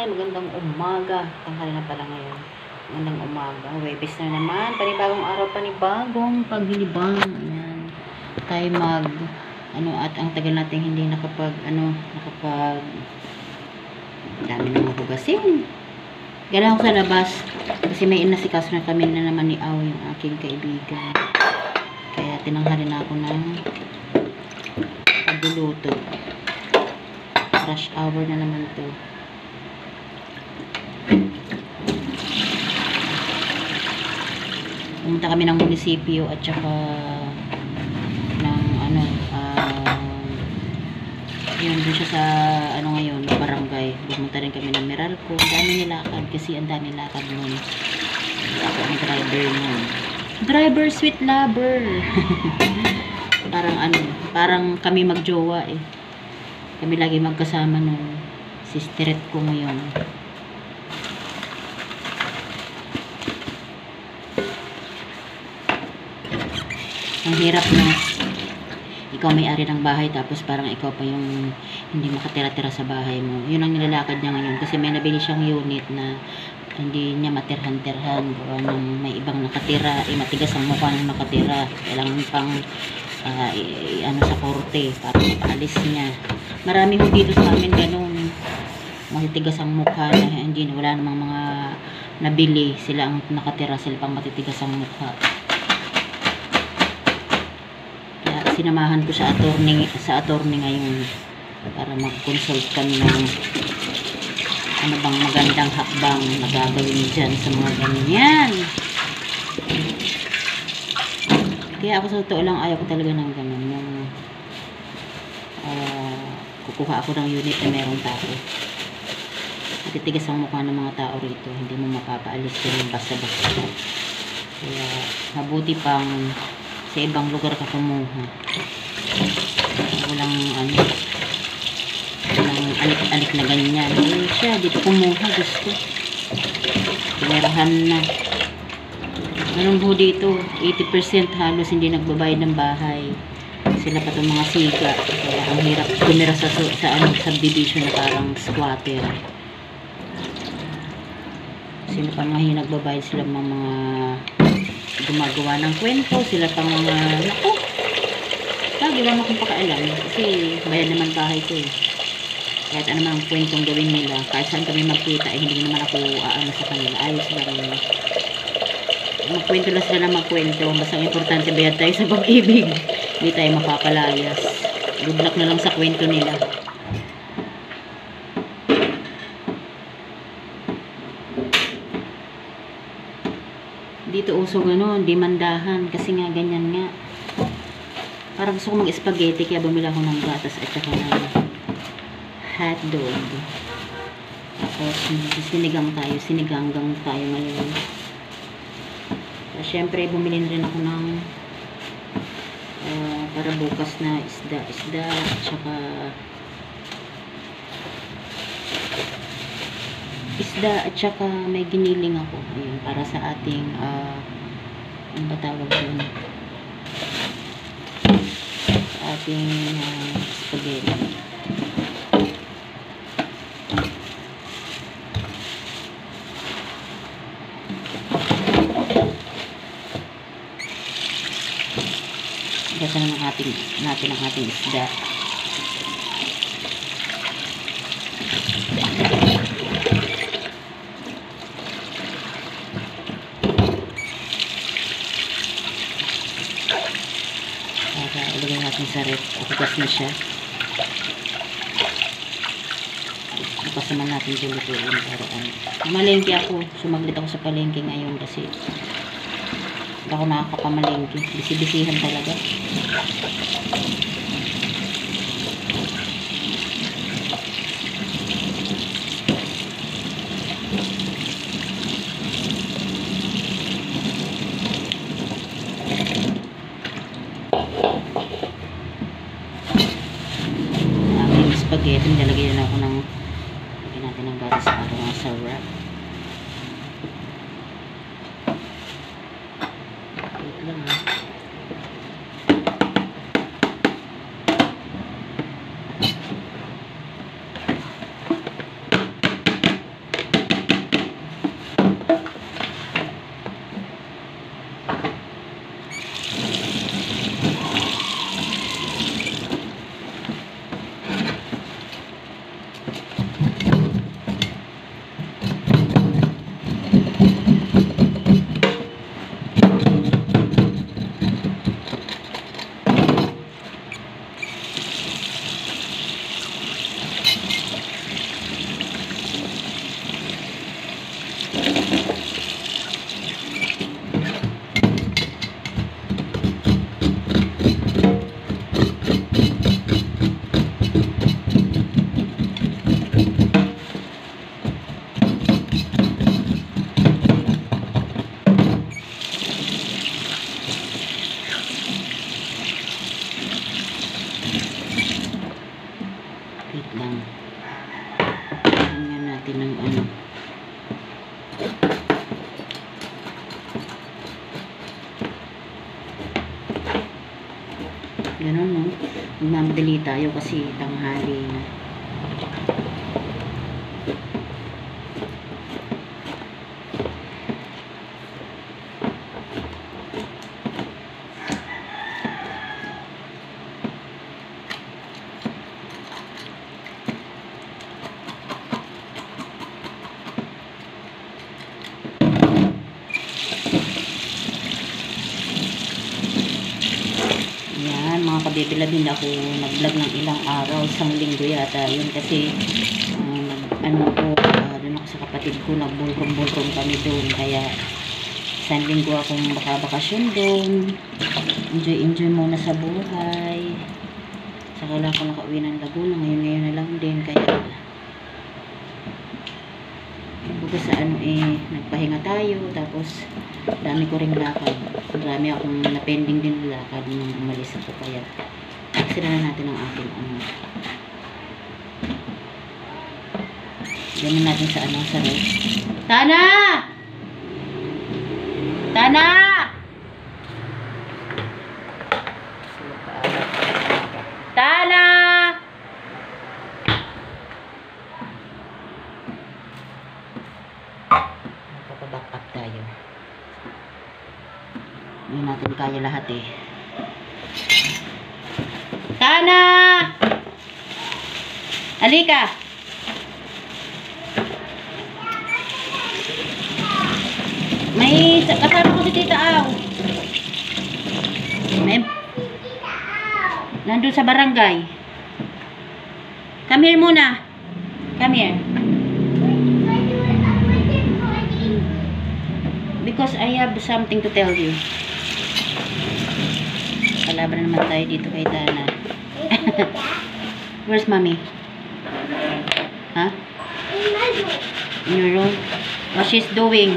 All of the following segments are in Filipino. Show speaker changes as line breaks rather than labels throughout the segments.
magandang umaga. Tanghali na pala ngayon. Magandang umaga. Webes na naman. Panibagong araw, panibagong paglibang. Ayan. Tayo at ang tagal natin hindi dami namang hugasin. Gala ako sa labas. Kasi may inasikaso na kami na naman ni Aw, yung aking kaibigan. Kaya tinanghali na ako ng pagluluto. Rush hour na naman to. Pumunta kami ng munisipyo at saka ng yun dun siya sa ngayon, barangay. Pumunta rin kami ng Meralco. Ang dami nilakad kasi ang dami lakad nun. Ako ang driver nun. Driver, sweet lover. Parang kami magjowa eh. Kami lagi magkasama nung sisteret ko ngayon. Ang hirap na ikaw may-ari ng bahay tapos parang ikaw pa yung hindi makatira-tira sa bahay mo. Yun ang nilalakad niya ngayon kasi may nabili siyang unit na hindi niya matirhan-tirhan. May ibang nakatira, matigas ang mukha ng nakatira. Kailangan pang sa korte para mapaalis niya. Marami ho dito sa amin ganun. Matitigas ang mukha na wala namang mga nabili. Sila ang nakatira, sila pang matitigas ang mukha. Kaya sinamahan ko sa attorney ngayon para mag-consult kami ng ano bang magandang hakbang na gagawin dyan sa mga ganyan. Kaya ako sa totoo lang ayaw ko talaga ng ganun. Yung kukuha ako ng unit na merong tao. Matitigas ang mukha ng mga tao rito. Hindi mo mapapaalis yung basta-basta. Kaya mabuti pang sa ibang lugar ka kumuha. Walang alik-alik na ganyan. Siya, dito kumuha. Gusto. Pinerahan na. Ganun po dito, 80% halos hindi nagbabayad ng bahay. Sila pa itong mga siga. Kaya ang hirap tumira sa subdivision na parang squatter. Sila pa nga nagbabayad sila mga gumagawa ng kwento. Sila pa mga lagi lang akong pakailan. Kasi bayan naman bahay ko eh. Kahit ano mang kwentong gawin nila. Kahit saan kami magkita hindi naman ako sa kanila. Ayos na rin. Magkwento lang sila na magkwento. Basta importante bayad tayo sa pag-ibig. Hindi tayo mapapalayas. Good luck na lang sa kwento nila. Dito uso gano'n, demandahan. Kasi nga ganyan nga. Parang gusto ko mag-spaghetti kaya bumili ako ng gatas at saka ng hotdog. Tapos siniganggang tayo ngayon. Siyempre, bumili na rin ako ng para bukas na isda at saka may giniling ako. Ayun, para sa ating ano ba tawag yun? Sa ating spaghetti. Gasa naman natin ang ating isda. Para ilagay natin sa ref. Ugas na siya. Bukas naman natin dulutuin para malengke ako. Sumaglit ako sa palengke ngayon kasi hindi ako nakakapamalengke. Bisi-bisihan talaga. Aming spaghetti. Nilagyan na ako lagyan natin ng gatas para masarap. Wait lang ha. natin ng ano. Ganun, no? Magmamdali tayo kasi tanghali na. Yan, mga kabibilab, hindi ako nag-vlog ng ilang araw, isang linggo yata yun kasi doon ako sa kapatid ko, nagbulrong-bulrong kami doon, kaya isang linggo akong bakasyon doon, enjoy muna sa buhay. Saka lang ako nakauwi ng Laguna, ngayon na lang din, kaya kumbaga sa nagpahinga tayo, tapos dami ko ring lakad, marami akong napending din lakad nung umalis ako, kaya sila na natin ang ating ganun natin sa sa rest. Tana! Tana! Tana! Papaback up tayo. Hindi natin kaya lahat eh. Tana! Halika! May kasama ko si Tita Aw. Nandun sa barangay. Come here muna. Come here. Because I have something to tell you. Kalaban naman tayo dito kay Tana. Where's mommy? Huh? In your room? What she's doing?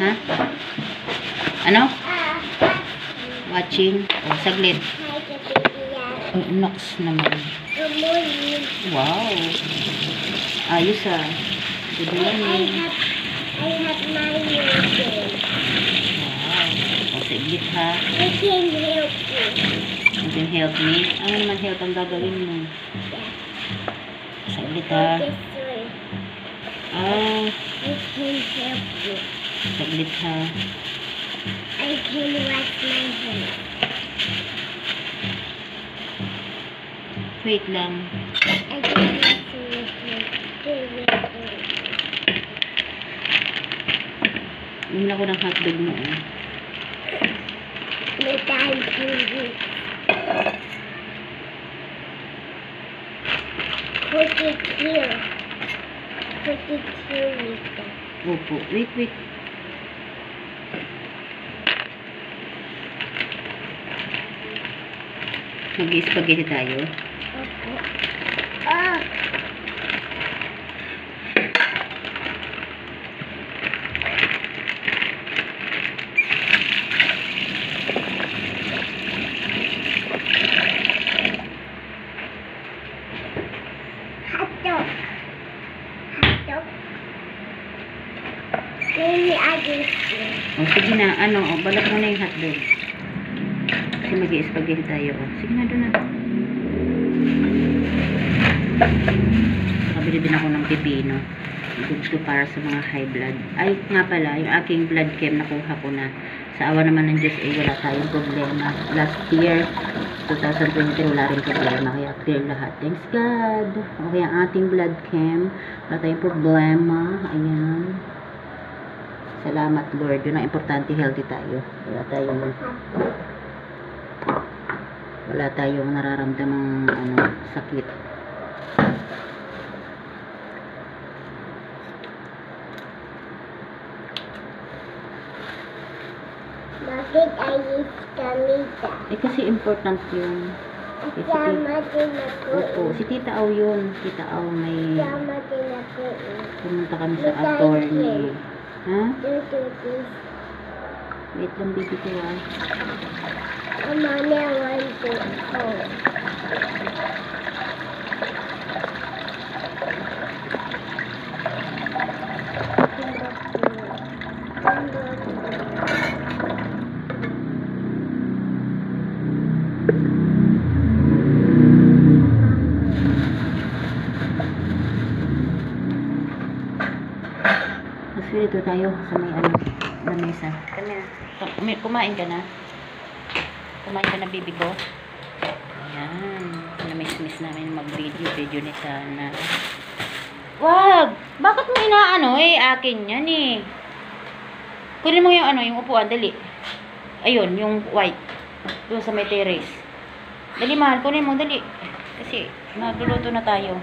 Huh? Ano? Watching? Oh, saglit. Nox naman. Wow. Ayos ah. Good morning.
I have my music.
Wow. Oh, saglit ha.
I can help you.
You can help me? Ano naman help ang gagawin mo? Saglit ha.
This way.
Ah,
I can help you.
saglit ha.
I can wash my hair.
Wait lang.
I can wash my hair.
Bumila ko ng hotdog mo.
The time to eat. Put it here. Put it here with them.
Opo. Wait. Mag-spaghetti tayo.
Okay. Oh! Hotdog. Hotdog. Maybe I just
O, sige na. Balat mo na yung hotdog. Kasi mag-spaghetti tayo. O, sige na, doon na. Nakabili din ako ng pipino. Good to para sa mga high blood. Ay, nga pala, yung aking blood chem nakuha ko na. Sa awa naman ng Diyos, wala tayong problema. Last year, 2023, wala rin problema. Kaya clear lahat. Thanks God. Okay, ang ating blood chem. Wala tayong problema. Ayan. Salamat Lord. Yun ang importante, healthy tayo. Wala tayong nararamdamang sakit.
Bakit ay iskamita?
Kasi important yun.
Isama din ako.
Opo, si Tita Aw yun. Tita Aw may
Isama din ako.
pumunta kami sa attorney. Ha?
Do this.
Wait lang, baby ko ah.
Mommy, I want to go.
So, dito tayo sa may lamesa. Kumain ka na? Kumain ka na, baby ko? Ayan. Namiss-miss namin mag-video ni Sana. Wag! Bakit mo inaano eh? Akin yan eh. Kunin mo yung yung upuan, dali. Ayun, yung white. Doon sa may terrace. Dali, mahal. Kunin mo, dali. Kasi, magluluto na tayo.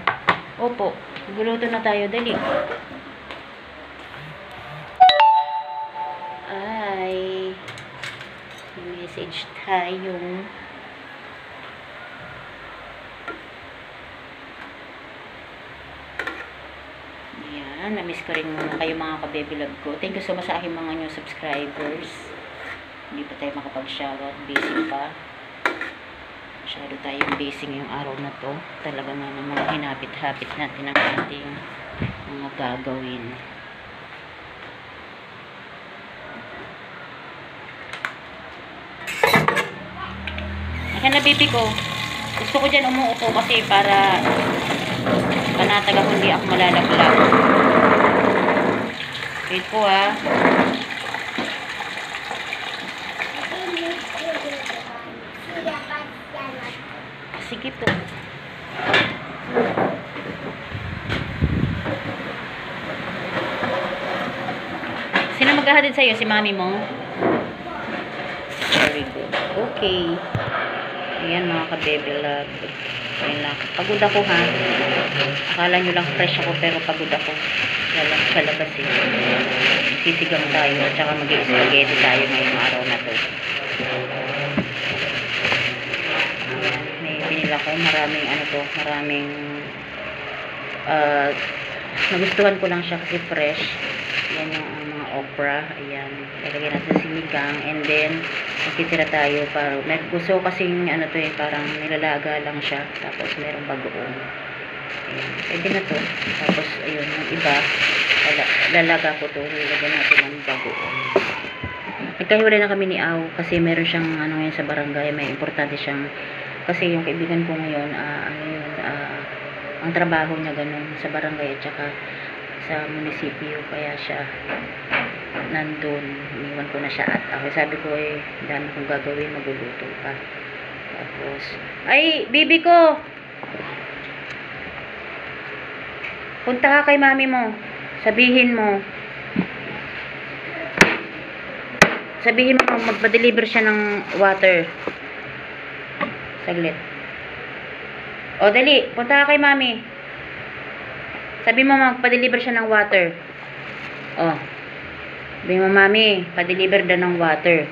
Opo. Magluluto na tayo, dali. Ay. May message tayong ayan. Na-miss ko rin kayo mga ka-baby love ko. Thank you so much sa aking mga new subscribers. Hindi pa tayo makapag-shoutout. Busy pa. Masyado tayong busy ngayong araw na to. Talaga nga ng mga hinapit-hapit natin ang ating mga gagawin. Akin na, baby ko. Gusto ko dyan umuupo kasi para panatag ako, hindi ako malalaglag. Wait po ah. Sige po. Sino maghahatid sa'yo? Si mami mo? Very good. Okay. Ayan mga ka-baby love. Ayan lang. Pagod ako ha. Akala nyo lang fresh ako pero pagod ako. Wala sa labas eh. Sisigang tayo at saka mag-spaghetti tayo ngayong araw na to. May binila ko. Maraming maraming nagustuhan ko lang siya kasi fresh. Yan yung mga okra. Ayan. Lalagyan natin sinigang. And then, magtitira tayo. Gusto ko kasing parang nilalaga lang siya. Tapos, merong bagoong. Ayan. Pwede na to. Tapos, ayun, yung iba, lalaga ko to. Nilagyan natin ng bagoong. Nagkahiwalay na kami ni Aw. Kasi meron siyang, ngayon sa barangay. May importante siyang, kasi yung kaibigan ko ngayon, ang trabaho niya ganun sa barangay at saka sa munisipyo, kaya siya nandun, iniwan ko na siya at ako sabi ko dami kong gagawin, magluluto pa. Tapos ay, bibi ko, punta ka kay mami mo, sabihin mo magpa-deliver siya ng water. Saglit. O dali, punta ka kay mami. Sabi mo magpa-deliver siya ng water. Oh. Sabi mo, mami, pa-deliver daw ng water.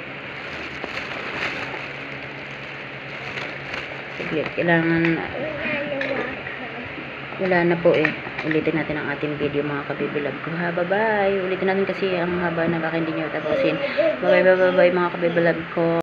Sige, kailangan wala na po eh. Ulitin natin ang ating video mga kabibilab ko ha. Bye-bye. Ulitin natin kasi ang haba na baka hindi nyo tapusin. Bye-bye mga kabibilab ko.